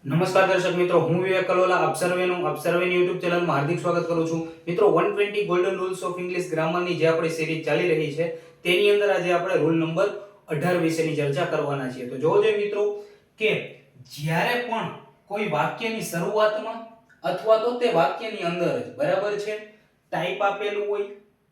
નમસ્કાર દર્શક મિત્રો, હું વિવેક કલોલા અબસર્વેની YouTube ચેનલમાં હાર્દિક સ્વાગત કરું છું. મિત્રો 120 ગોલ્ડન રૂલ્સ ઓફ ઇંગ્લિશ ગ્રામરની જે આપણી સિરીઝ ચાલી રહી છે તેની અંદર આજે આપણે રૂલ નંબર 18 વિશેની ચર્ચા કરવાના છીએ. તો જોજો મિત્રો કે જ્યારે પણ કોઈ વાક્યની શરૂઆતમાં અથવા તો તે વાક્યની અંદર જ બરાબર છે ટાઈપ આપેલું હોય,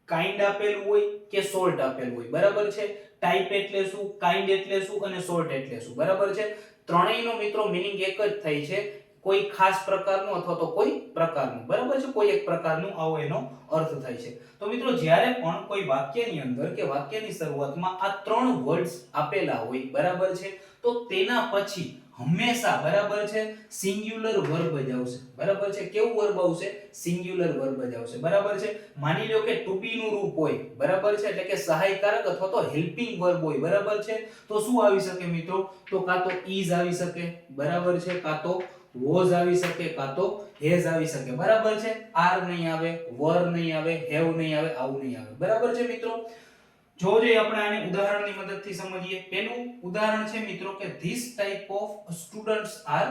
કાઇન્ડ આપેલું હોય કે સોલ્ટ આપેલું હોય, બરાબર છે. ટાઈપ એટલે શું, કાઇન્ડ એટલે શું અને સોલ્ટ એટલે શું, બરાબર છે. ત્રણેયનો મિત્રો મીનિંગ એક જ થાય છે, કોઈ ખાસ પ્રકારનું અથવા તો કોઈ પ્રકારનું, બરાબર છે. કોઈ એક પ્રકારનું આવો એનો અર્થ થાય છે. તો મિત્રો જ્યારે પણ કોઈ વાક્યની અંદર કે વાક્યની શરૂઆતમાં આ ત્રણ વર્ડ્સ આપેલા હોય, બરાબર છે, તો તેના પછી હંમેશા બરાબર છે સિંગ્યુલર વર્બ જ આવશે, બરાબર છે. કેવું વર્બ આવશે? સિંગ્યુલર વર્બ જ આવશે, બરાબર છે. માની લો કે ટુ બી નું રૂપ હોય, બરાબર છે, એટલે કે સહાયકારક અથવા તો હેલ્પિંગ વર્બ હોય, બરાબર છે, તો શું આવી શકે મિત્રો? તો કાં તો is આવી શકે, બરાબર છે, કાં તો was આવી શકે, કાં તો has આવી શકે, બરાબર છે. are નહીં આવે, were નહીં આવે, have નહીં આવે, આવું નહીં આવે, બરાબર છે મિત્રો. જો આપણે આને ઉદાહરણની મદદથી સમજીએ. પહેલું ઉદાહરણ છે મિત્રો કે this type of students are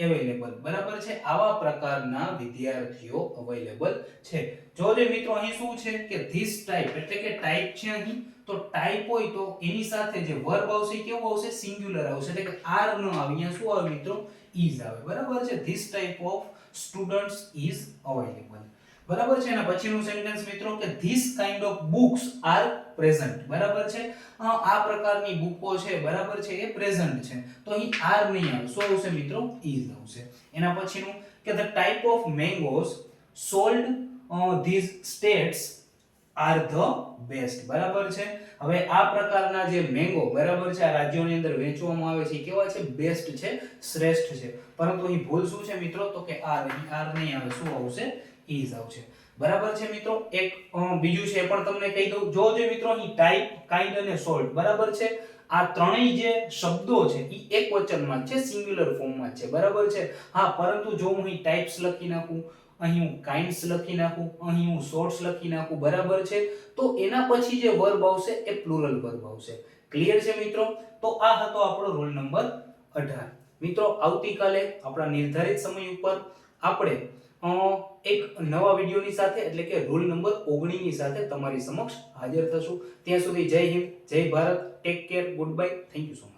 available, બરાબર છે. આવા પ્રકારના વિદ્યાર્થીઓ અવેલેબલ છે. જોજો મિત્રો અહીં શું છે કે this type એટલે કે ટાઈપ છે અહીં, તો ટાઈપ હોય તો એની સાથે જે વર્બ આવશે કેવું આવશે? સિંગ્યુલર આવશે, એટલે કે are ન આવે, અહીંયા શું આવે મિત્રો? is આવે, બરાબર છે. this type of students is available, બરાબર છે. અને પછીનું સેન્ટેન્સ મિત્રો કે this kind of books are present, બરાબર છે. આ પ્રકારની બુકો છે, બરાબર છે, એ પ્રેઝન્ટ છે, તો અહીં are નહીં આવે, શું આવશે મિત્રો? is આવશે. એના પછીનું કે the type of mangoes sold these states are the best, બરાબર છે. હવે આ પ્રકારના જે મેંગો, બરાબર છે, આ રાજ્યોની અંદર વેચવામાં આવે છે કેવા છે? બેસ્ટ છે, શ્રેષ્ઠ છે. પરંતુ અહીં ભૂલ શું છે મિત્રો? તો કે are નહીં આવે, શું આવશે? is આવશે, બરાબર છે મિત્રો. એક બીજું છે પણ તમને કહી દઉં. જોજો મિત્રો અહીં ટાઈપ, કાઇન્ડ અને સોલ્ટ, બરાબર છે, આ ત્રણેય જે શબ્દો છે ઈ એક વચનમાં છે, સિંગ્યુલર ફોર્મમાં છે, બરાબર છે. હા, પરંતુ જો હું અહીં ટાઈપ્સ લખી નાખું, અહીં હું કાઇન્ડ્સ લખી નાખું, અહીં હું સોર્ટ્સ લખી નાખું, બરાબર છે, તો એના પછી જે વર્બ આવશે એ પ્લુરલ વર્બ આવશે. ક્લિયર છે મિત્રો? તો આ હતો આપણો રૂલ નંબર 18. મિત્રો આવતીકાલે આપણા નિર્ધારિત સમય ઉપર આપણે એક નવા વિડિયોની સાથે એટલે કે રૂલ નંબર 19 ની સાથે તમારી સમક્ષ હાજર થશું. ત્યાં સુધી જય હિન્દ, જય Bharat, take care, good bye, thank you so much.